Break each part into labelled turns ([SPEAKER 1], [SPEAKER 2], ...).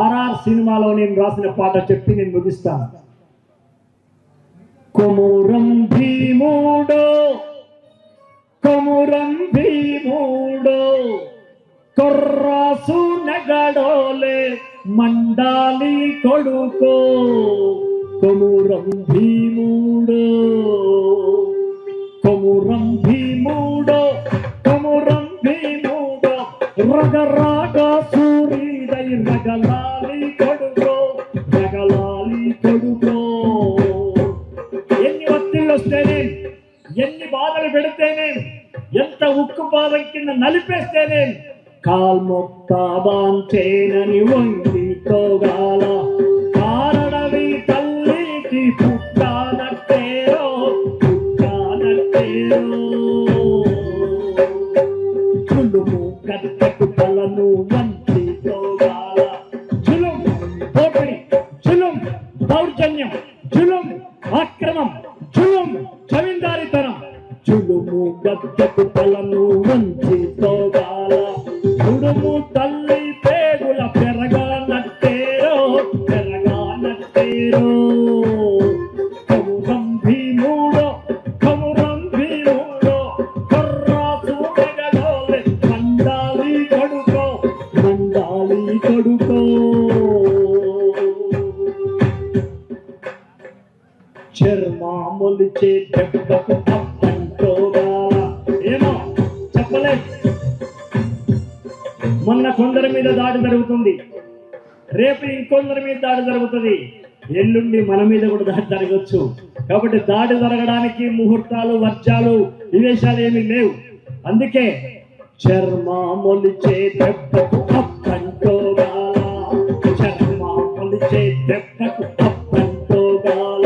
[SPEAKER 1] RR సినిమాలో నేను రాసిన పాట చెప్పి నేను ముగిస్తాను. కొమురం భీముడో కొమురం భీముడో కొర్రాసు నగడోలే మండాలి కొడుకో కొమురం భీముడో కొమురం భీముడో కొమురం భీముడో రగరాగ సూరిదై రగలాలి కొడుకో రగలాలి కొడుకో. ఎన్ని ఒత్తిళ్ళు వస్తేనే, ఎన్ని బాధలు పెడితేనే, ఎంత ఉక్కు పాదం కింద నలిపేస్తేనే కాల్మొక్తాబాంచేనని వంగితోగాల కారడవి తల్లికి పుట్టానట్టేరో పుట్టానట్టేరో. చులుము కట్టకు తలను వంచితోగాల చులుం పోపిడి చులుం దౌర్జన్యం చులుం అక్రమం చులుం జమీందారితనం చులుము గద్దకు తలను వంచితోగాల ఉడుము తల్లి పేగుల పెరగానట్టేరో పెరగానట్టేరో. కొమురం భీముడో కొమురం భీముడో కొర్రాసు నగడోలే మండాలి కొడుకో మండాలి కొడుకో. చర్మాములిచే దెబ్బకు తప్పంటోగా ఏమో చెప్పలేదు. మొన్న కొందరి మీద దాడి జరుగుతుంది, రేపు ఇంకొందరి మీద దాడి జరుగుతుంది, ఎల్లుండి మన మీద కూడా దాడి జరగచ్చు. కాబట్టి దాడి జరగడానికి ముహూర్తాలు వర్జాలు వివేశాలు ఏమీ లేవు. అందుకే చర్మాములిచే దెబ్బకు తప్పంటోగాల చర్మాములిచే దెబ్బకు తప్పంటోగాల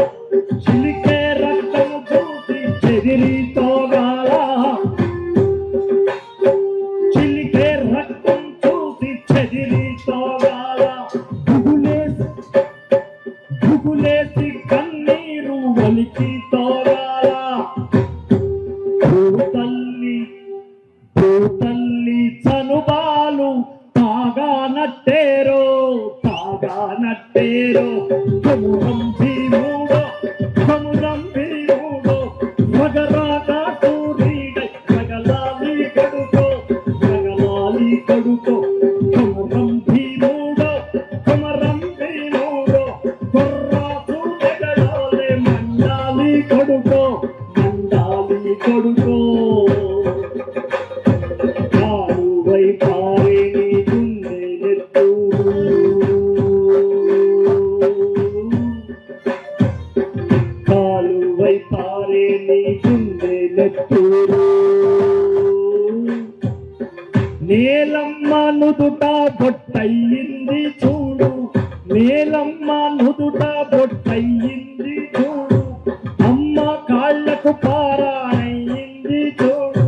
[SPEAKER 1] చిలికే రక్తము చూసి చెదిరితోగాల చిలికే రక్తం చూసి చెదిరితోగాల భుగులేసి కన్నీరు వలికి తోగాల. భూతల్లి చనుబాలు తాగానట్టేరో తాగానట్టేరో. కొమురం భీముడో కొమురం భీముడో రగరాగా సూరిడై రగలాలి కొడుకో రగలాలి కొడుకో. కొమురం భీముడో కొమురం భీముడో కొర్రాసు నగడోలే మండాలి కొడుకో మండాలి కొడుకో. కాలువై పారే నీ గుండెలెత్తూరు కాలువై పారే నీ గుండెలెత్తూరు. నేలమ్మ నుదుట బొట్టయింది చూడు నేలమ్మ నుదుట బొట్టయింది చూడు. అమ్మ కాళ్ళకు పారాణయింది చూడు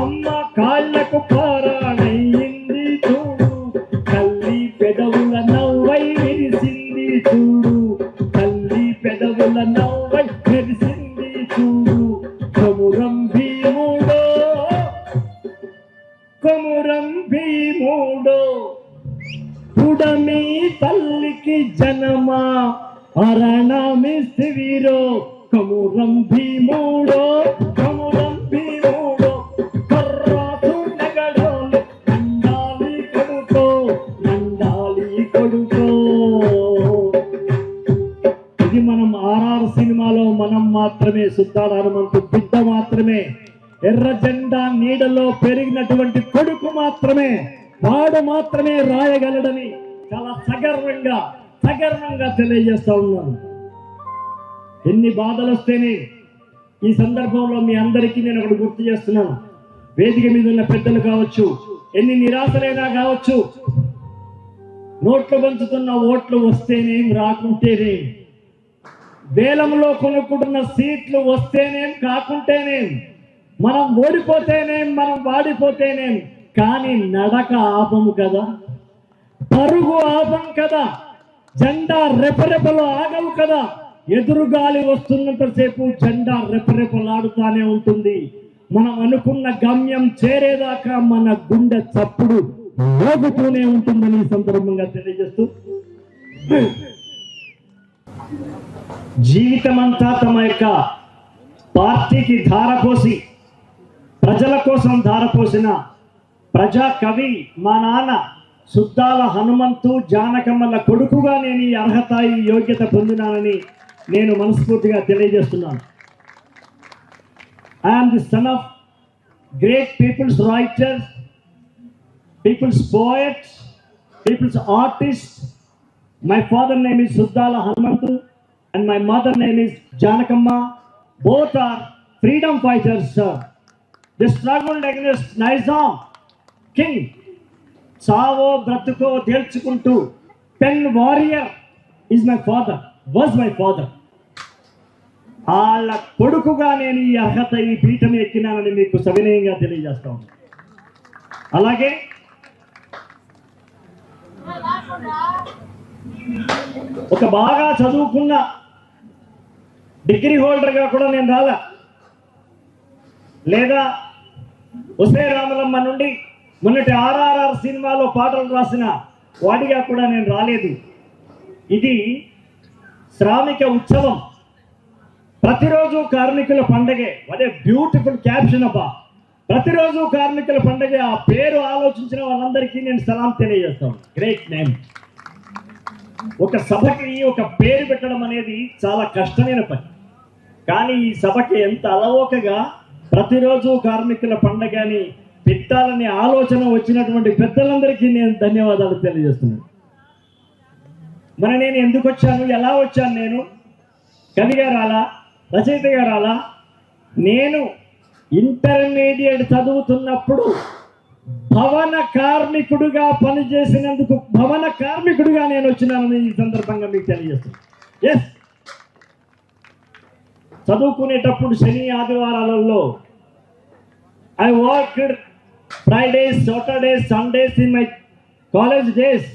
[SPEAKER 1] అమ్మ కాళ్ళకు పారాణయింది చూడు. తల్లి పెదవుల నవ్వై విరిసింది చూడు తల్లి పెదవుల నవ్వై విరిసింది చూడు. కొమురం భీముడో కొమురం భీముడో పుడమి తల్లికి జనమా అరణమిస్తివిరో. కొమురం భీముడో కొమురం భీముడో కొర్రాసు నగడోలే మండాలి కొడుకో మండాలి కొడుకో. ఇది మనం ఆర్ఆర్ సినిమాలో మనం మాత్రమే సుద్దాల హనుమంతు బిడ్డ మాత్రమే, ఎర్ర జెండా నీడలో పెరిగినటువంటి కొడుకు మాత్రమే, వాడు మాత్రమే రాయగలడని చాలా సగర్వంగా తెలియజేస్తా ఉన్నాను. ఎన్ని బాధలు వస్తేనే ఈ సందర్భంలో మీ అందరికీ నేను ఒకటి గుర్తు చేస్తున్నాను. వేదిక మీద ఉన్న పెద్దలు కావచ్చు, ఎన్ని నిరాశలైనా కావచ్చు, నోట్లు పంచుతున్న ఓట్లు వస్తేనేం రాకుంటేనేం, వేలంలో కొనుక్కుంటున్న సీట్లు వస్తేనేం కాకుంటేనేం, మనం ఓడిపోతేనేం మనం వాడిపోతేనేం, కానీ నడక ఆపము కదా, పరుగు ఆపం కదా, జెండా రెపరెపలు ఆగవు కదా. ఎదురుగాలి వస్తున్నంతసేపు జెండా రెపరెపలాడుతానే ఉంటుంది. మనం అనుకున్న గమ్యం చేరేదాకా మన గుండె చప్పుడు మోగుతూనే ఉంటుందని ఈ సందర్భంగా తెలియజేస్తూ, జీవితమంతా తమ యొక్క పార్టీకి ధారపోసి ప్రజల కోసం ధారపోసిన ప్రజా కవి మా నాన్న సుద్దాల హనుమంతు జానకమ్మల కొడుకుగా నేను ఈ అర్హత, ఈ యోగ్యత పొందినానని నేను మనస్ఫూర్తిగా తెలియజేస్తున్నాను. I'm the son of great people's writers, people's poets, people's artists. My father name is Suddala Hanumantu and my mother name is Janakamma. Both are freedom fighters, sir. They struggled against Nizam king. Savo bratuko delchukuntu pen warrior is my father, was my father. Alla kodukuga nenu ee arhata ee పీఠం ఎక్కినానని మీకు సవినయంగా తెలియజేస్తాను. అలాగే ఒక బాగా చదువుకున్న degree హోల్డర్గా కూడా నేను రాలా, లేదా ఒసే రామలమ్మ నుండి మొన్నటి ఆర్ఆర్ఆర్ సినిమాలో పాటలు రాసిన వాడిగా కూడా నేను రాలేదు. ఇది శ్రామిక ఉత్సవం, ప్రతిరోజు కార్మికుల పండగే. అదే బ్యూటిఫుల్ క్యాప్షన్ అబ్బా, ప్రతిరోజు కార్మికుల పండగ. ఆ పేరు ఆలోచించిన వాళ్ళందరికీ నేను సలాం తెలియజేస్తాను. Great name. ఒక సభకి ఒక పేరు పెట్టడం అనేది చాలా కష్టమైన పని, కానీ ఈ సభకి ఎంత అలవోకగా ప్రతిరోజు కార్మికుల పండగని పెట్టాలని ఆలోచన వచ్చినటువంటి పెద్దలందరికీ నేను ధన్యవాదాలు తెలియజేస్తున్నాను. మరి నేను ఎందుకు వచ్చాను, ఎలా వచ్చాను? నేను కవిగా రాలా, రచయితగా రాలా. నేను ఇంటర్మీడియట్ చదువుతున్నప్పుడు భవన కార్మికుడుగా పనిచేసినందుకు భవన కార్మికుడిగా నేను వచ్చినానని ఈ సందర్భంగా మీకు తెలియజేస్తున్నాను. ఎస్, చదువుకునేటప్పుడు శని ఆదివారాలలో I worked Fridays, Saturdays, Sundays in my college days.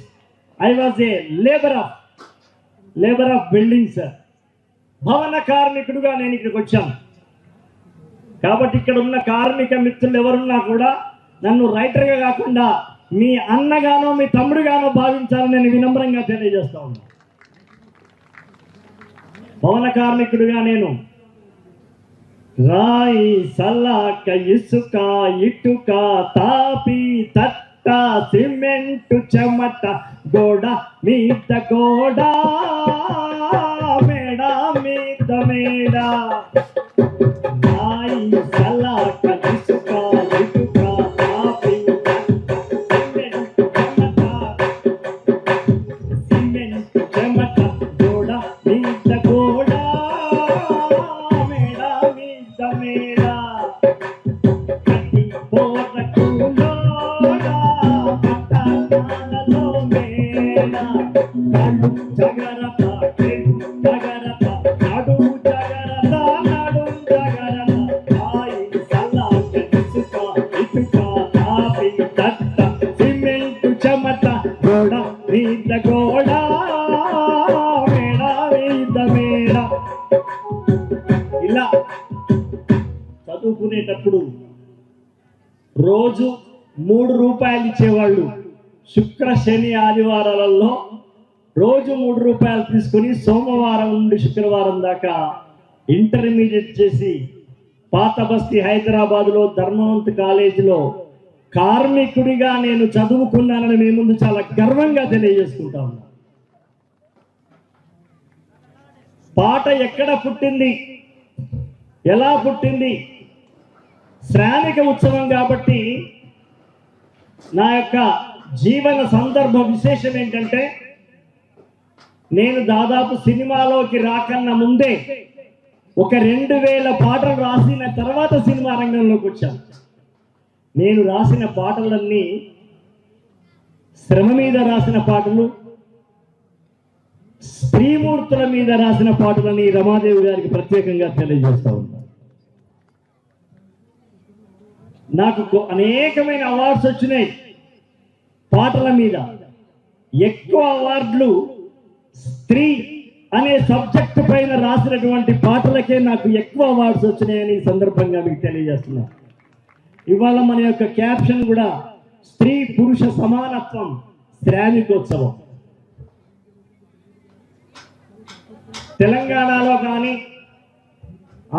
[SPEAKER 1] I was a labour of building sir. భవన కార్మికుడుగా నేను ఇక్కడికి వచ్చాను. కాబట్టి ఇక్కడ ఉన్న కార్మిక మిత్రులు ఎవరున్నా కూడా నన్ను రైటర్గా కాకుండా మీ అన్నగానో మీ తమ్ముడుగానో భావించాలని నేను వినమ్రంగా తెలియజేస్తా ఉన్నా. భవన కార్మికుడిగా నేను రాయి, సలాక, ఇసుక, ఇటుక, తాపి, తట్ట, సిమెంటు, చెమట, గోడ మీద గోడ, మేడ మీద మేడ, రాయి, సలాక, ఇసుక, ఇటుక, తాపి, సిమెంటు, చెమట, గోడ మీద గోడ, మేడ మీద మేడ, కట్టి పోరకులో పట్టణాలలో మేడ, నడు జగరత, జగరత, నడు జగరత, నడు జగరత, రాయి, సలాక, ఇసుక, ఇటుక, తాపి, తట్ట, సిమెంటు, చెమట, గోడ మీద గోడ, మేడ మీద మేడ. ఇలా చదువుకునేటప్పుడు రోజు 3 రూపాయలు ఇచ్చేవాళ్ళు. శుక్ర, శని, ఆదివారాలలో రోజు 3 రూపాయలు తీసుకుని సోమవారం నుండి శుక్రవారం దాకా ఇంటర్మీడియట్ చేసి పాత బస్తీ హైదరాబాద్లో ధర్మవంత్ కాలేజీలో కార్మికుడిగా నేను చదువుకున్నానని మీ ముందు చాలా గర్వంగా తెలియజేసుకుంటా ఉన్నా. పాట ఎక్కడ పుట్టింది, ఎలా పుట్టింది? శ్రామిక ఉత్సవం కాబట్టి నా యొక్క జీవన సందర్భ విశేషం ఏంటంటే, నేను దాదాపు సినిమాలోకి రాకన్నా ముందే ఒక 2000 పాటలు రాసిన తర్వాత సినిమా రంగంలోకి వచ్చాను. నేను రాసిన పాటలన్నీ శ్రమ మీద రాసిన పాటలు, స్త్రీమూర్తుల మీద రాసిన పాటలని రమాదేవి గారికి ప్రత్యేకంగా తెలియజేస్తా ఉన్నాను. నాకు అనేకమైన అవార్డ్స్ వచ్చినాయి పాటల మీద. ఎక్కువ అవార్డులు స్త్రీ అనే సబ్జెక్ట్ పైన రాసినటువంటి పాటలకే నాకు ఎక్కువ అవార్డ్స్ వచ్చినాయని ఈ సందర్భంగా మీకు తెలియజేస్తున్నాను. ఇవాళ మన యొక్క క్యాప్షన్ కూడా స్త్రీ పురుష సమానత్వం శ్రామికోత్సవం. తెలంగాణలో కానీ,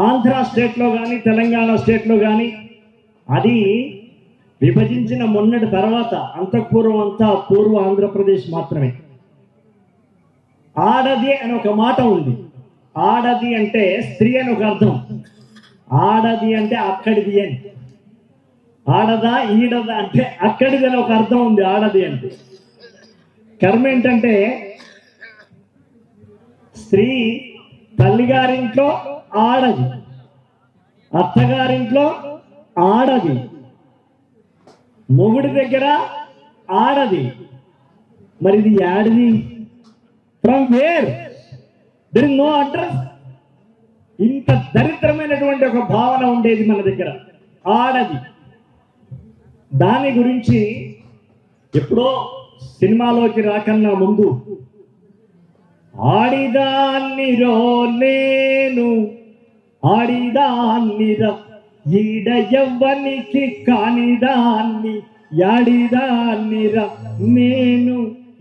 [SPEAKER 1] ఆంధ్ర స్టేట్లో కానీ, తెలంగాణ స్టేట్లో కానీ అది విభజించిన మొన్నటి తర్వాత, అంతఃపూర్వం అంతా పూర్వ ఆంధ్రప్రదేశ్ మాత్రమే. ఆడది అని ఒక మాట ఉంది. ఆడది అంటే స్త్రీ అని ఒక అర్థం. ఆడది అంటే అక్కడిది అని. ఆడదా ఈడదా అంటే అక్కడిది అని ఒక అర్థం ఉంది. ఆడది అంటే కర్మ ఏంటంటే స్త్రీ తల్లిగారింట్లో ఆడది, అత్తగారింట్లో ఆడది, మొగుడి దగ్గర ఆడది. మరి ఇది ఆడది from where? There is no address. ఇంత దరిద్రమైనటువంటి ఒక భావన ఉండేది మన దగ్గర, ఆడది. దాని గురించి ఎప్పుడో సినిమాలోకి రాకన్నా ముందు ఆడిదాన్నిరో నేను, ఆడిదాన్నిరా ఈడ ఎవ్వనికి కానిదాన్ని, యాడిదాన్నిరా నేను,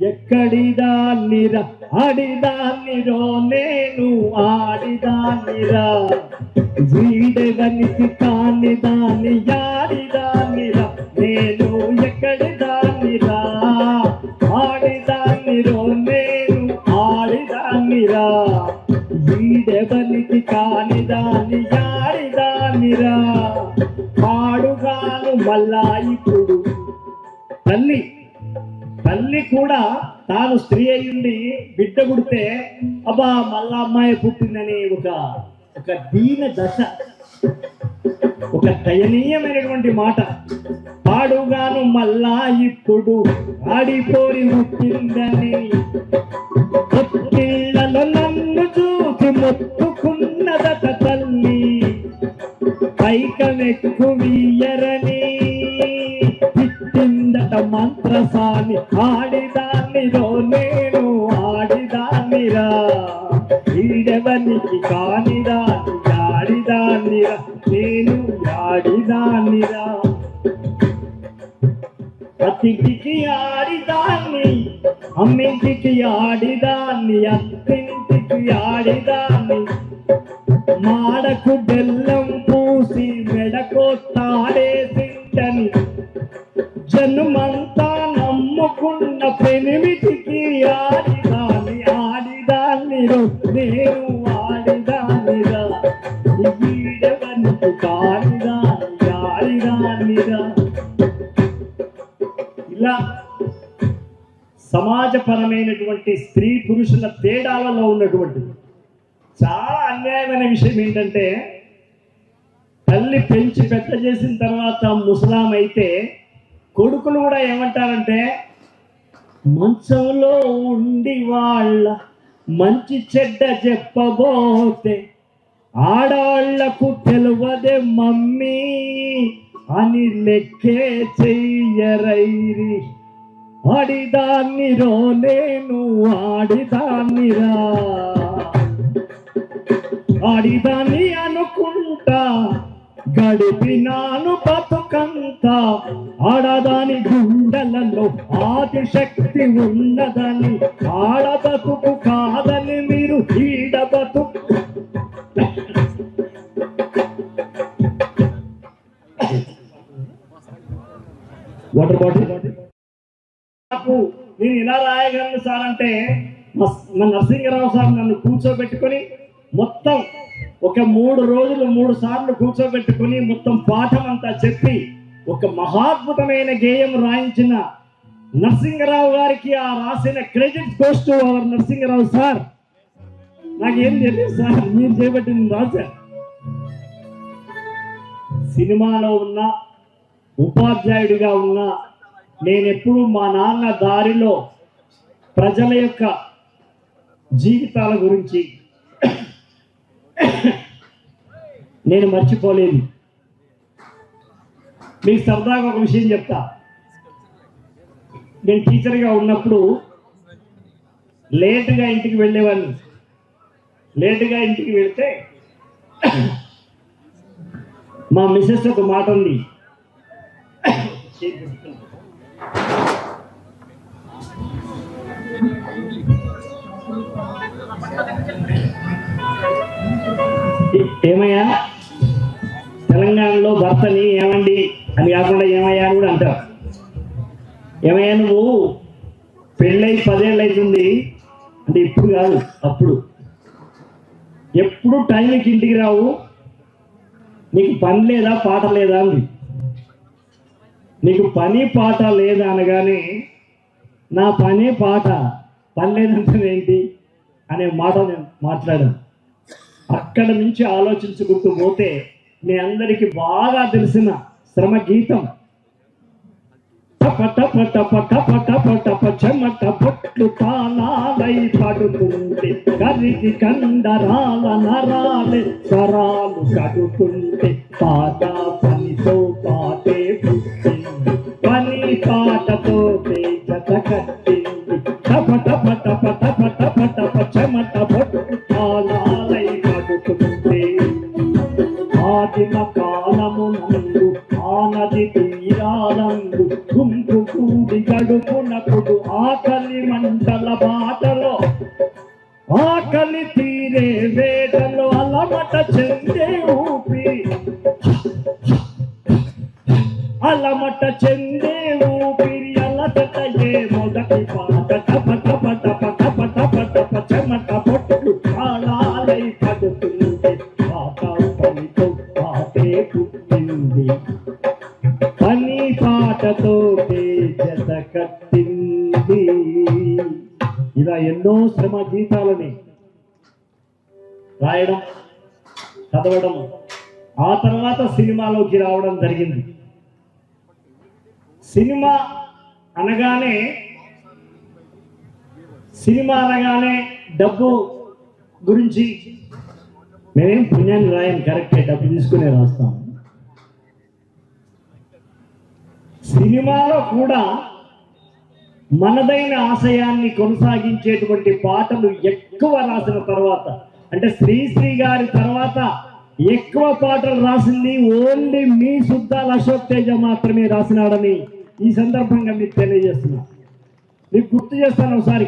[SPEAKER 1] ఎక్కడిదాన్నిరా ఆడిదాన్నిరో నేను, ఆడిదాన్నిరా వీడెవనికి కానిదాన్ని, యాడిదాన్నిరా నేను, ఎక్కడిదాన్నిరా ఆడిదాన్నిరో నేను, ఆడిదాన్నిరా వీడెవనికి కానిదాన్ని, యాడిదాన్నిరా. పాడుగాను మళ్ళా ఇప్పుడు తల్లి కూడా తాను స్త్రీ అయ్యుండి బిడ్డ పుడితే అబ్బా మళ్ళా అమ్మాయి పుట్టిందని ఒక దీన దశ, ఒక దయనీయమైనటువంటి మాట. పాడుగాను మళ్ళా ఇప్పుడు ఆడిపోయి పుట్టిందని, పొత్తిళ్లలో నన్ను చూసి మొత్తుకున్నదట తల్లి, పైకమెక్కు వీయరని పుట్టిందట మంత్రసాని, ఆడిదాన్నిరో నేను, ఆడిదాన్నిరా ఈడెవనికి కానిదాన్ని, ఆడిదాన్నిరా నేను, ఆడిదాన్నిరా. అతిథికి ఆడిదాన్ని, అమ్మింటికి ఆడిదాన్ని, అత్తింటికి ఆడిదాన్ని, మాడకు బెల్లం పూసి మెడకో తాడేసింటని, జన్మంతా నమ్ముకున్న పెనిమిటికి ఆడిదాన్ని, ఆడిదాన్నిరో నేను, ఆడిదాన్నిరా ఈడెవనికి కానిదాన్ని, ఆడిదాన్నిరా. ఇలా సమాజపరమైనటువంటి స్త్రీ పురుషుల తేడాలలో ఉన్నటువంటిది చాలా అన్యాయమైన విషయం ఏంటంటే, తల్లి పెంచి పెద్ద చేసిన తర్వాత ముసలాం అయితే కొడుకులు కూడా ఏమంటారంటే, మంచంలో ఉండి వాళ్ళ మంచి చెడ్డ చెప్పబోతే ఆడవాళ్లకు తెలువదే మమ్మీ అని లెక్కే చెయ్యరైరి, ఆడిదాన్నిరో నేను, ఆడిదాన్నిరా ఆడిదాన్ని అనుకుంటా గడిపినాను బతుకంతా, ఆడదాని గుండెలలో ఆదిశక్తి ఉన్నదని, ఆడ బతుకు కాదని మీరు ఈడ బతుకు. వాటర్ బాటిల్ నాకు నేను ఇలా రాయగలను సార్ అంటే, మా నరసింహరావు సార్ నన్ను కూర్చోబెట్టుకొని మొత్తం ఒక 3 రోజులు 3 సార్లు కూర్చోబెట్టుకుని మొత్తం పాఠం అంతా చెప్పి ఒక మహాద్భుతమైన గేయం రాయించిన నరసింహరావు గారికి ఆ రాసిన credit goes to our Narasimha Rao sir. నాకేం తెలియదు సార్, మీరు చేపట్టింది రాజా. సినిమాలో ఉన్న ఉపాధ్యాయుడిగా ఉన్న నేనెప్పుడు మా నాన్న దారిలో ప్రజల యొక్క జీవితాల గురించి నేను మర్చిపోలేదు. మీకు సరదాగా ఒక విషయం చెప్తా. నేను టీచర్గా ఉన్నప్పుడు లేటుగా ఇంటికి వెళ్ళేవాడిని. లేటుగా ఇంటికి వెళ్తే మా మిసెస్ ఒక మాట ఉంది, ఏమయ్యా, తెలంగాణలో భర్తని ఏమండి అని కాకుండా ఏమయ్యా అని కూడా అంటారు. ఏమయ్యా నువ్వు పెళ్ళై 10 ఏళ్ళు అవుతుంది అంటే ఇప్పుడు కాదు అప్పుడు, ఎప్పుడు టైంకి ఇంటికి రావు, నీకు పని లేదా పాట లేదా అంది. నీకు పని పాట లేదా అనగానే నా పని పాట పని లేదంటే ఏంటి అనే మాట నేను మాట్లాడాను. అక్కడ నుంచి ఆలోచించుకుంటూ పోతే మీ అందరికీ బాగా తెలిసిన శ్రమ గీతం పట పట పట పట పట పచ్చమట పొట్లు తాళాలై పడుతుంటే కరిగి కండరాల నరాలే స్వరాలు కడుతుంటే పాట పనితో పాటే పుట్టింది, పని పాటతో జత కట్టింది. పట పట పట పట పట పచ్చమట పొట్లు తాళాలై పడుతుంటే ఆదిమ కాలమునందు ఆనది తీరాలందు గుంపు కూడి గడుపునప్పుడు ఆకలి మంటల బాటలో ఆకలి తీరే వేటలో అలమట చెందే ఊపిరి, అలమట చెందే ఊపిరి అలసట ఏ మొదటి పాట పట పట పట పట పట పచ్చమట పొట్లు కాళాలై పడుతుంది, పాట పనితో పాటే పుట్టింది, పని పాటతో జత కట్టింది. ఇలా ఎన్నో శ్రమ గీతాలని రాయడం, చదవడం, ఆ తర్వాత సినిమాలోకి రావడం జరిగింది. సినిమా అనగానే డబ్బు గురించి మేమేం పుణ్యాన్ని రాయం, కరెక్టే, డబ్బు తీసుకునే రాస్తాం. సినిమాలో కూడా మనదైన ఆశయాన్ని కొనసాగించేటువంటి పాటలు ఎక్కువ రాసిన తర్వాత, అంటే శ్రీశ్రీ గారి తర్వాత ఎక్కువ పాటలు రాసింది ఓన్లీ మీ సుద్దాల అశోక్ తేజ మాత్రమే రాసినాడని ఈ సందర్భంగా మీకు తెలియజేస్తున్నా. మీకు గుర్తు చేస్తాను ఒకసారి.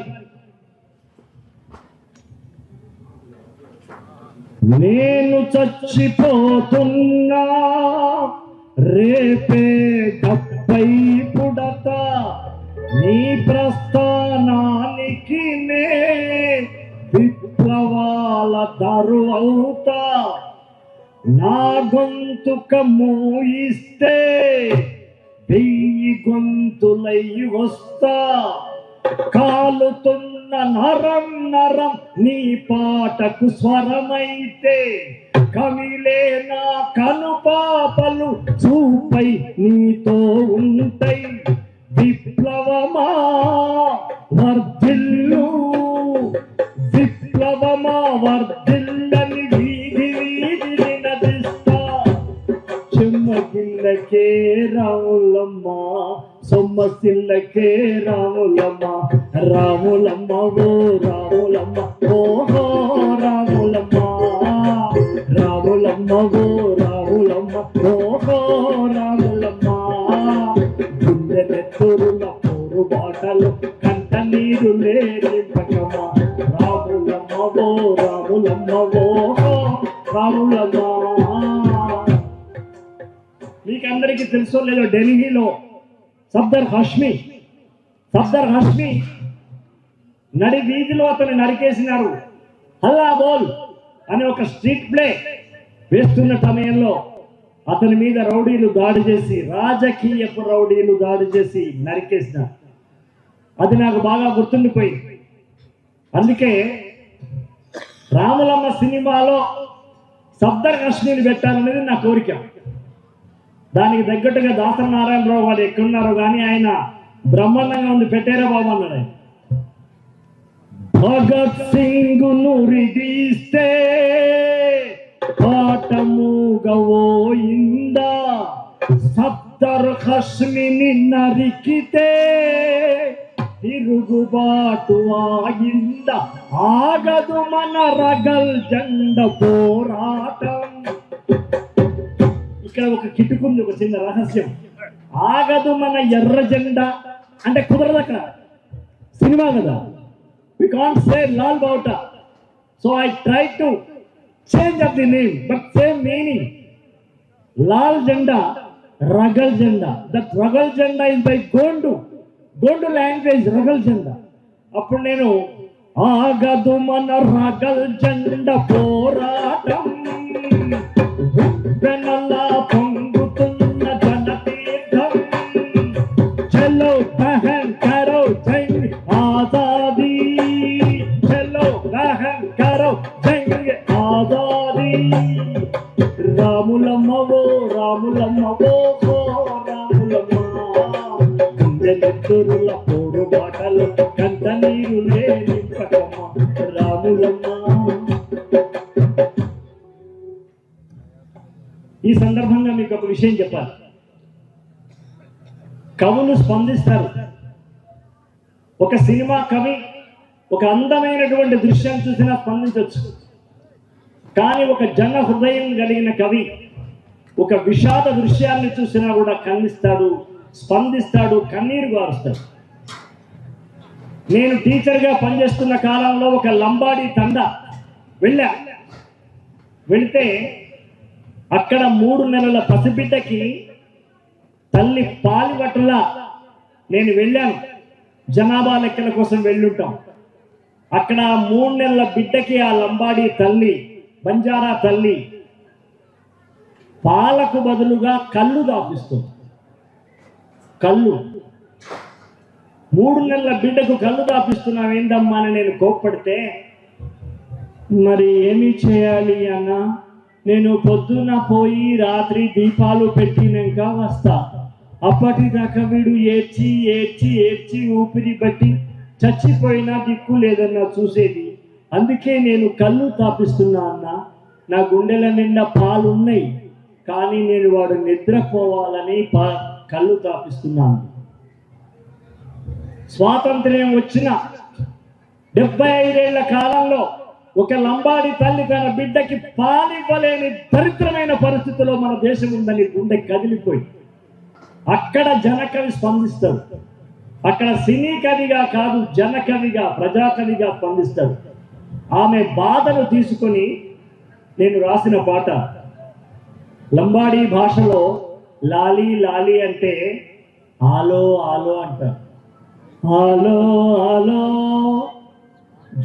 [SPEAKER 1] నేను చచ్చిపోతున్నా రేపే 70 పుడత, నీ ప్రస్థానానికి నే విప్లవాల దారు అవుతా, నా గొంతుక మోయిస్తే 1000 గొంతులై వస్తా, కాలుతున్న నరం నరం నీ పాటకు స్వరమైతే, కవిలే నా కనుపాపలు చూపై నీతో ఉంటాయి, విప్లవమా వర్ధిల్లు, విప్లవమా వర్ధిల్లని వీధి వీధి నినదిస్తా, చెమ్మగిల్లకే రాములమ్మ సొమ్మసిల్లకే రాములమ్మ, రాములమ్మ ఓ రాములమ్మ ఓహో రాములమ్మ, రాములమ్మ ఓ రాములమ్మ ఓహో రాములమ్మ, గుండె నెత్తురుల పోరు బాటలు కంట నీరు లేనిపకమ్మ, రాములమ్మ ఓ రాములమ్మ ఓహో రాములమ్మ. మీకందరికీ తెలుసో లేదో, ఢిల్లీలో సఫ్దర్ హష్మి నడి వీధిలో అతను నరికేసినారు. హల్లా బోల్ అనే ఒక స్ట్రీట్ ప్లే వేస్తున్న సమయంలో అతని మీద రౌడీలు దాడి చేసి, రాజకీయపు రౌడీలు దాడి చేసి నరికేసినారు. అది నాకు బాగా గుర్తుండిపోయింది. అందుకే రాములమ్మ సినిమాలో సఫ్దర్ హష్మిని పెట్టాలనేది నా కోరిక. దానికి తగ్గట్టుగా దాసరి నారాయణరావు గారు ఎక్కడున్నారో కానీ ఆయన బ్రహ్మాండంగా ఉంది, పెట్టారా బాబు అన్నాడు ఆయన. భగత్ సింగ్ నురిదీస్తే పాటముగవోయిందా, సఫ్దర్ హష్మిని నరికితే తిరుగుబాటు ఆగిందా, ఆగదు మన రగల్ జెండ పోరాటం. ఇక్కడ ఒక కిటుకుంది, ఒక చిన్న రహస్యం. ఆగదు మన ఎర్ర జెండా అంటే కుదరదు, అక్కడ సినిమా కదా. We can't say lal bavuta. So I try to change up the name but same meaning. Lal Jenda Ragal Jenda. That Ragal Jenda is by Gondu language Ragal Jenda. అప్పుడు నేను ఆగదు మన రగల్ జెండా పోరాటం, వెనలా పొంగుతున్న జనతీర్థం, చలో బహన్ కరో జంగ్ ఆజాదీ, చలో బహన్ కరో జంగ్ ఆజాదీ. రాములమ్మవో రాములమ్మవో రాములమ్మ, గుండెలెత్తురుల పోరు బాటలు కంట నీరు లేని పటమ్మ రాములమ్మ. ఈ సందర్భంగా మీకు ఒక విషయం చెప్పాలి. కవులు స్పందిస్తారు. ఒక సినిమా కవి ఒక అందమైనటువంటి దృశ్యం చూసినా స్పందించవచ్చు, కానీ ఒక జన హృదయం కలిగిన కవి ఒక విషాద దృశ్యాన్ని చూసినా కూడా ఖండిస్తాడు, స్పందిస్తాడు, కన్నీరు గారుస్తాడు. నేను టీచర్గా పనిచేస్తున్న కాలంలో ఒక లంబాడి తండ వెళితే అక్కడ 3 నెలల పసిబిడ్డకి తల్లి పాలివటలా నేను వెళ్ళాను. జనాభా లెక్కల కోసం వెళ్ళుంటాం. అక్కడ 3 నెలల బిడ్డకి ఆ లంబాడి తల్లి, బంజారా తల్లి పాలకు బదులుగా కళ్ళు దాపిస్తుంది. కళ్ళు 3 నెలల బిడ్డకు కళ్ళు దాపిస్తున్నావు ఏందమ్మా అని నేను కోప్పడితే, మరి ఏమి చేయాలి అన్న, నేను పొద్దున్న పోయి రాత్రి దీపాలు పెట్టినాక వస్తా, అప్పటిదాకా వీడు ఏడ్చి ఏడ్చి ఏడ్చి ఊపిరి బట్టి చచ్చిపోయినా దిక్కు లేదన్నా చూసేది, అందుకే నేను కళ్ళు తాపిస్తున్నా అన్న. నా గుండెల నిండా పాలున్నాయి, కానీ నేను వాడు నిద్రపోవాలని కళ్ళు తాపిస్తున్నాను. స్వాతంత్ర్యం వచ్చిన 75 ఏళ్ల కాలంలో ఒక లంబాడి తల్లి తన బిడ్డకి పాలివ్వలేని దరిద్రమైన పరిస్థితిలో మన దేశం ఉందని గుండె కదిలిపోయి అక్కడ జనకవి స్పందిస్తాడు. అక్కడ సినీ కవిగా కాదు, జనకవిగా, ప్రజాకవిగా స్పందిస్తాడు. ఆమె బాధను తీసుకొని నేను రాసిన పాట లంబాడీ భాషలో లాలి లాలి అంటే ఆలో ఆలో అంటారు. ఆలో ఆలో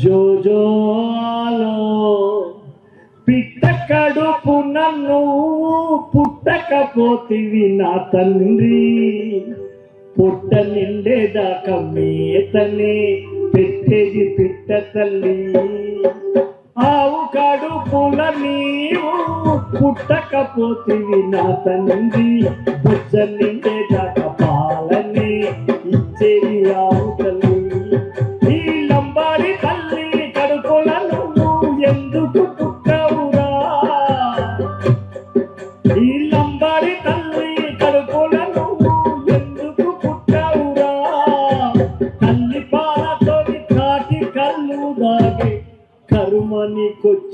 [SPEAKER 1] జో జో ఆలో, పిట్ట కడుపు నన్ను పుట్టకపోతివి నా తండ్రి, పుట్ట నిండేదాకా మేతనే పెట్టేది పిట్ట తల్లి. ఆవు కడుపుల నీవు పుట్టకపోతివి నా తండ్రి, బుచ్చ నిండేదాకా పాలనే ఇచ్చేది ఆవు తల్లి. ఈ లంబాడి తల్లి కడుపుల నువ్వు ఎందుకు పుట్టవురా, ఈ లంబాడి తల్లి కడుపుల నువ్వు ఎందుకు పుట్టవురా, తల్లి పాలతో కాటి కళ్ళు దాగే కరుమనికొచ్చిందిరా.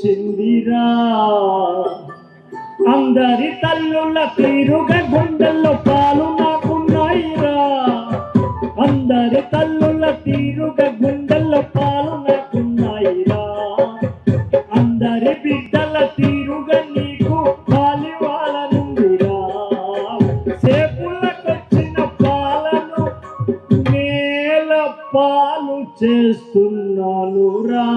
[SPEAKER 1] అందరి తల్లుల తీరుగా గుండెల్లో పాలు నాకున్నాయిరా, అందరి తల్లుల తీరుగా గుండెల్లో పాలు నాకున్నాయిరా, అందరి బిడ్డల తీరుగా నీకు పాలివ్వాలనుందిరా. సేపులకొచ్చిన పాలను నేల పాలు చేస్తున్నానురా,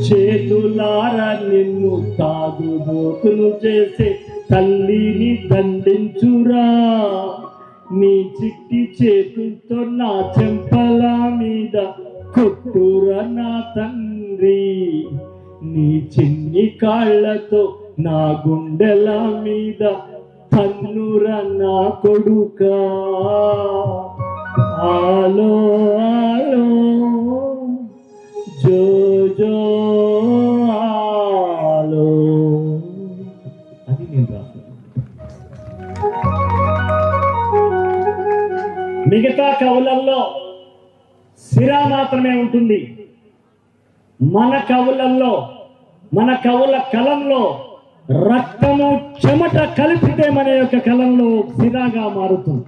[SPEAKER 1] చేతులారా నిన్ను తాగుబోతులు చేసే తల్లిని దండించురా, నీ చిట్టి చేతులతో నా చెంపల మీద కొట్టురా నా తండ్రి, నీ చిన్ని కాళ్ళతో నా గుండెల మీద తన్నురా నా కొడుకా. ఆలో ఆలో జో జో ఆలో, అది నేను రాస్తాను. మిగతా కవులల్లో సిరా మాత్రమే ఉంటుంది. మన కవులల్లో, మన కవుల కలంలో రక్తము చెమట కలిపితే మన యొక్క కలంలో సిరాగా మారుతుంది.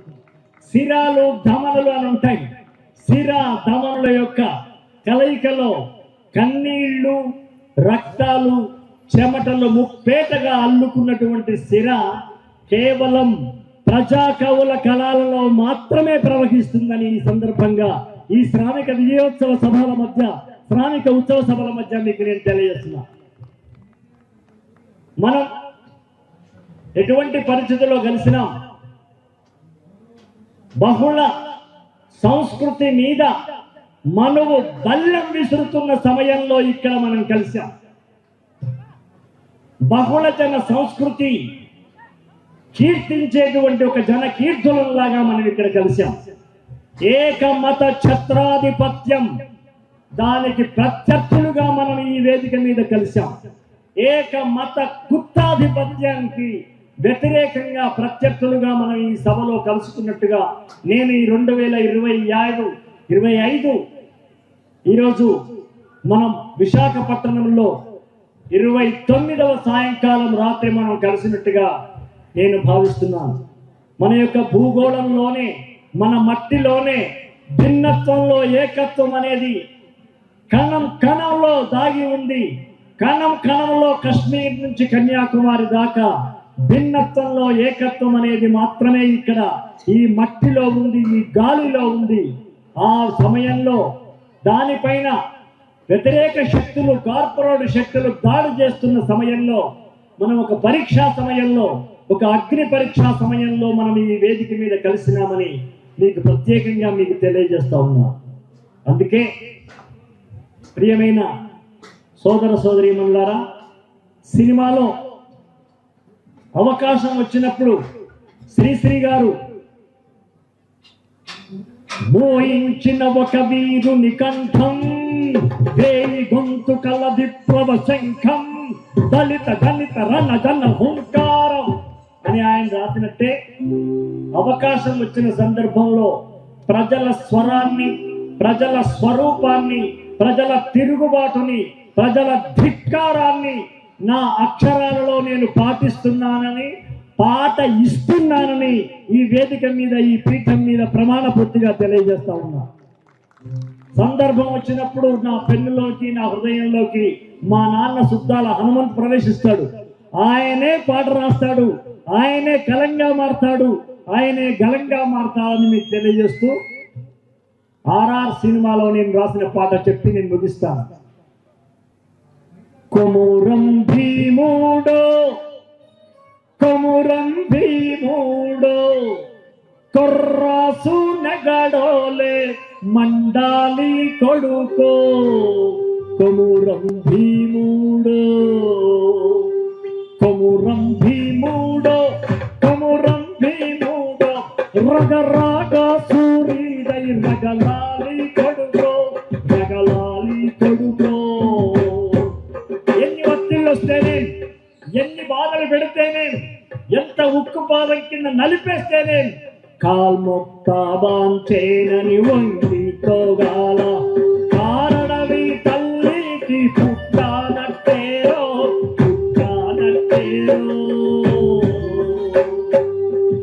[SPEAKER 1] సిరాలు ధమనులు అని ఉంటాయి. సిరా ధమనుల యొక్క కలయికలో కన్నీళ్లు, రక్తాలు, చెమటలు ముప్పేటగా అల్లుకున్నటువంటి సిర కేవలం ప్రజా కవుల కళాలలో మాత్రమే ప్రవహిస్తుందని ఈ సందర్భంగా ఈ శ్రామిక విజయోత్సవ సభల మధ్య, శ్రామిక ఉత్సవ సభల మధ్య మీకు నేను తెలియజేస్తున్నా. మనం ఎటువంటి పరిస్థితుల్లో కలిసినా బహుళ సంస్కృతి మీద మనువు బల్లం విసురుతున్న సమయంలో ఇక్కడ మనం కలిసాం. బహుళ జన సంస్కృతి కీర్తించేటువంటి ఒక జన కీర్తులంలాగా మనం ఇక్కడ కలిసాం. ఏక మత ఛత్రాధిపత్యం దానికి ప్రత్యర్థులుగా మనం ఈ వేదిక మీద కలిసాం. ఏక మత గుత్తాధిపత్యానికి వ్యతిరేకంగా ప్రత్యర్థులుగా మనం ఈ సభలో కలుసుకున్నట్టుగా నేను ఈ 2025 ఈరోజు మనం విశాఖపట్నంలో 29వ సాయంకాలం రాత్రి మనం కలిసినట్టుగా నేను భావిస్తున్నాను. మన యొక్క భూగోళంలోనే, మన మట్టిలోనే భిన్నత్వంలో ఏకత్వం అనేది కణం కణంలో దాగి ఉంది. కణం కణంలో కాశ్మీర్ నుంచి కన్యాకుమారి దాకా భిన్నత్వంలో ఏకత్వం అనేది మాత్రమే ఇక్కడ ఈ మట్టిలో ఉంది, ఈ గాలిలో ఉంది. ఆ సమయంలో దానిపైన వ్యతిరేక శక్తులు, కార్పొరేట్ శక్తులు దాడి చేస్తున్న సమయంలో మనం ఒక పరీక్షా సమయంలో, ఒక అగ్ని పరీక్షా సమయంలో మనం ఈ వేదిక మీద కలిసినామని మీకు ప్రత్యేకంగా మీకు తెలియజేస్తా ఉన్నా. అందుకే ప్రియమైన సోదర సోదరీమణులారా, సినిమాలో అవకాశం వచ్చినప్పుడు శ్రీశ్రీ గారు మోయించిన ఒక వీరుని కంఠం, వేయి గొంతు కల విప్లవ శంఖం, దళిత దళిత రణ జన హుంకారం అని ఆయన రాసినట్టే అవకాశం వచ్చిన సందర్భంలో ప్రజల స్వరాన్ని, ప్రజల స్వరూపాన్ని, ప్రజల తిరుగుబాటుని, ప్రజల ధిక్కారాన్ని నా అక్షరాలలో నేను పాటిస్తున్నానని, పాట ఇస్తున్నానని ఈ వేదిక మీద, ఈ పీఠం మీద ప్రమాణపూర్తిగా తెలియజేస్తా ఉన్నా. సందర్భం వచ్చినప్పుడు నా పెన్నులోకి, నా హృదయంలోకి మా నాన్న సుద్దాల హనుమంత్ ప్రవేశిస్తాడు. ఆయనే పాట రాస్తాడు, ఆయనే కలంగా మారతాడు, ఆయనే గలంగా మారతాడని మీకు తెలియజేస్తూ RR సినిమాలో నేను రాసిన పాట చెప్పి నేను ముగిస్తాను. కొమురం భీముడో, కొమురం భీముడో, కొర్రాసు నగడోలే మండాలి కొడుకో, కొమురం భీముడో, కొమురం భీముడో, కొమురం భీముడో, రగరాగ సూరిదై రగలాలి కొడుకో, రగలాలి కొడుకో. ఎన్ని ఒత్తిళ్ళు వస్తేనే, ఎన్ని బాధలు పెడితేనే, ఎంత ఉక్కు పాదం కింద నలిపేస్తేనే కాల్మొక్తాబాంచేనని వంగితోగాల కారణవి తల్లికి పుట్టానట్టేరో, పుట్టానట్టేరో.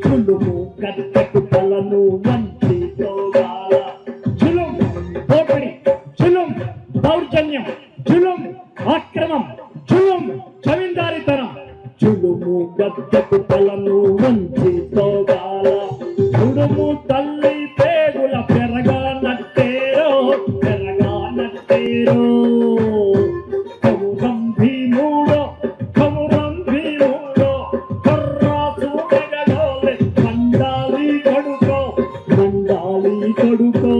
[SPEAKER 1] చులుము కట్టకు తలను వంచితోగాల, జులుం దోపిడి, జులుం దౌర్జన్యం, జులుం అక్రమం, జులుం జమీందారితనం, చులుము గద్దకు తలను వంచితోగాల, చుడుము తల్లి పేగుల పెరగానట్టేరో, పెరగానట్టేరో. కొమురం భీముడో, కొమురం భీముడో, కొర్రాసు నగడోలే మండాలి కొడుకో, మండాలి కొడుకో.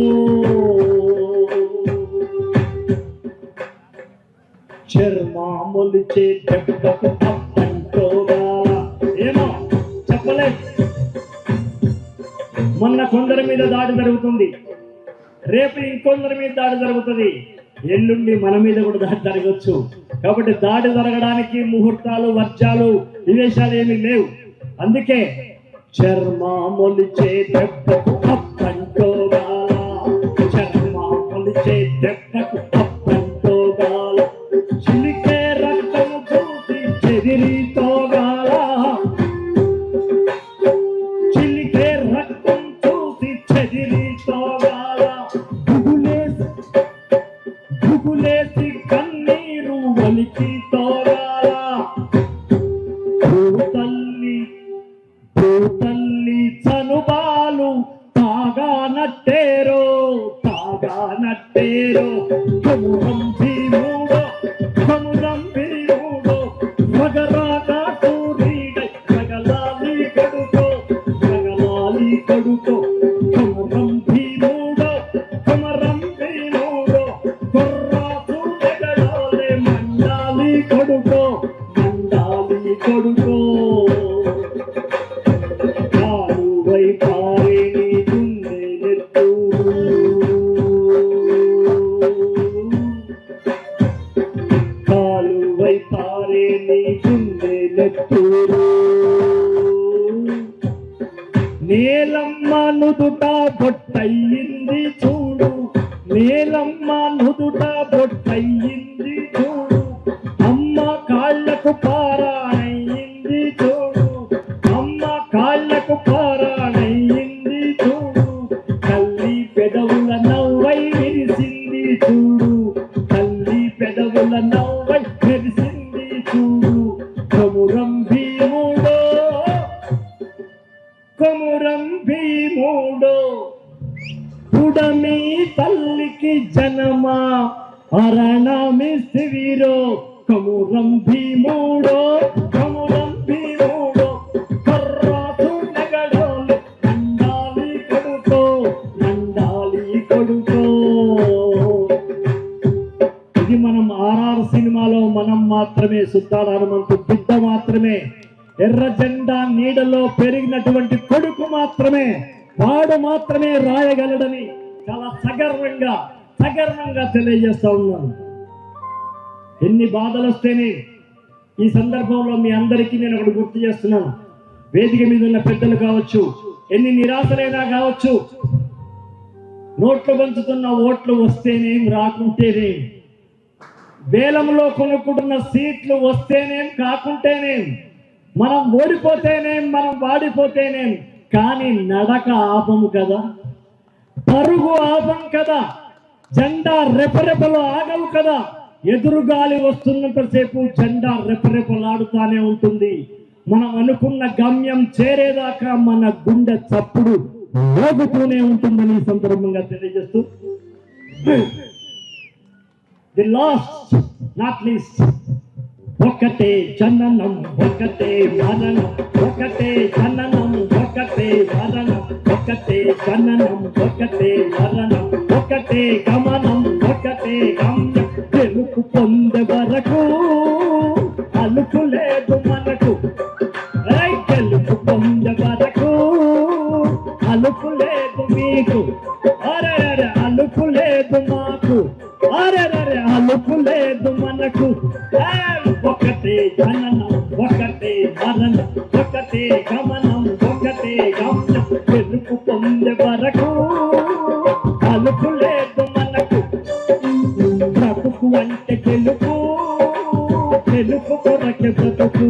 [SPEAKER 1] చర్మాములిచే దెబ్బకు అప్పంటోగాల. ఏమో చెప్పలేదు. మొన్న కొందరి మీద దాడి జరుగుతుంది, రేపు ఇంకొందరి మీద దాడి జరుగుతుంది, ఎల్లుండి మన మీద కూడా దాడి జరగవచ్చు. కాబట్టి దాడి జరగడానికి ముహూర్తాలు, వర్షాలు, విదేశాలు ఏమీ లేవు. అందుకే చర్మాములిచే దెబ్బకు అప్పంటోగాల, చర్మాములిచే దెబ్బకు అప్పంటోగాల. చిలికే రక్తము చూసి చెదిరితో దిక్కులేసి కన్నీరు వలికి తోరాల భూతల్లి చనుబాలు తాగానట్టేరో కొమురం భీముడో మగరాగా సూరీడై మగలాలి కొడుకో కొమురం భీముడో కొర్రాసు జగడాలే మండాలి కొడుకో కాలువై పారేని గుండెలెత్తూరు నేలమ్మ నుదుట బొట్టయింది చూడు అమ్మ కాళ్ళకు పారాణయింది చూడు తల్లి పెదవుల నవ్వై మెరిసింది చూడు కొమురం భీముడో పుడమి తల్లికి జనమా అరణమిస్తివిరో కొమురం భీముడో కర్రాసు నగడోలు నండాలి కొడుకో ఇది మనం ఆర్ఆర్ సినిమాలో మనం మాత్రమే సుద్దాల హనుమంతు బిడ్డ మాత్రమే ఎర్ర జెండా నీడలో పెరిగినటువంటి కొడుకు మాత్రమే వాడు మాత్రమే రాయగలడని చాలా సగర్వంగా తెలియజేస్తా ఉన్నాను. ఎన్ని బాధలు వస్తేనే ఈ సందర్భంలో మీ అందరికీ నేను ఒకటి గుర్తు చేస్తున్నాను. వేదిక మీద ఉన్న పెద్దలు కావచ్చు, ఎన్ని నిరాశలైనా కావచ్చు, నోట్లు పంచుతున్న ఓట్లు వస్తేనేం రాకుంటేనేం, వేలంలో కొనుక్కుంటున్న సీట్లు వస్తేనేం కాకుంటేనేం, మనం ఓడిపోతేనేం మనం వాడిపోతేనేం, కానీ నడక ఆపము కదా, పరుగు ఆపం కదా, జెండా రెపరెపలు ఆగవు కదా. ఎదురుగాలి వస్తున్నంతసేపు జెండా రెపరెపలాడుతానే ఉంటుంది. మనం అనుకున్న గమ్యం చేరేదాకా మన గుండె చప్పుడు మోగుతూనే ఉంటుందని ఈ సందర్భంగా తెలియజేస్తూ, ది లాస్ట్ నాట్ లీస్ట్, ఒకటే జననం ఒకటే మరణం, ఒకటే జననం ఒకటే మరణం, ఒకటే జననం ఒకటే మరణం, ఒకటే గమనం ఒకటే గమ్యం, గెలుపు పొందే వరకు అలుపు లేదు మనకు, గెలుపు పొందే వరకు అలుపు లేదు మీకు, అరే అలుపు లేదు మాకు, అరే అలుపు లేదు మనకు. ఒకటే జననం ఒకటే మరణం, ఒకటే గమనం ఒకటే గమ్యం, గెలుపు పొందే వరకు అలుపు లేదు మనకు. బ్రతుకు అంటే గెలుపు కొరకే బ్రతుకు,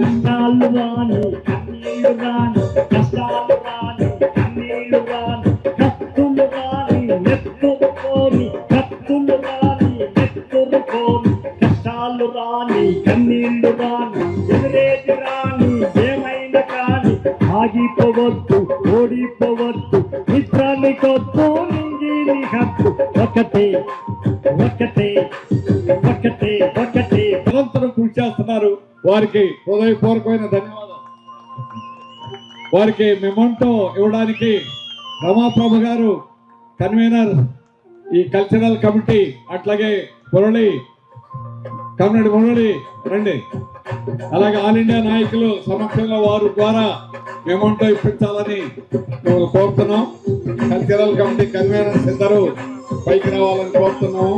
[SPEAKER 1] కష్టాలు రాని కన్నీళ్ళు రాని, కష్టాలు రాని కన్నీళ్ళు రాని, కత్తులు రాని నెత్తురుకోని, కత్తులు రాని నెత్తురుకోని, కష్టాలు రాని కన్నీళ్ళు రాని, ఎదురేది రాని ఏమైనా కాని, ఆగిపోవద్దు ఓడిపోవద్దు, నిద్రానికొద్దు నింగిని హద్దు, ఒకటే ఒకటే ఒకటే ఒకటే.
[SPEAKER 2] నిరంతరం కృషి చేస్తున్నారు. వారికి హృదయపూర్వకమైన ధన్యవాదాలు. వారికి మెమోంటో ఇవ్వడానికి రమాప్రభ గారు కన్వీనర్ ఈ కల్చరల్ కమిటీ, అట్లాగే కమ్యూనిటీ మురళి రండి, అలాగే ఆల్ ఇండియా నాయకులు సమక్షంలో వారి ద్వారా మెమోంటో ఇప్పించాలని కోరుతున్నాం. కల్చరల్ కమిటీ కన్వీనర్స్ ఇద్దరు పైకి రావాలని కోరుతున్నాము.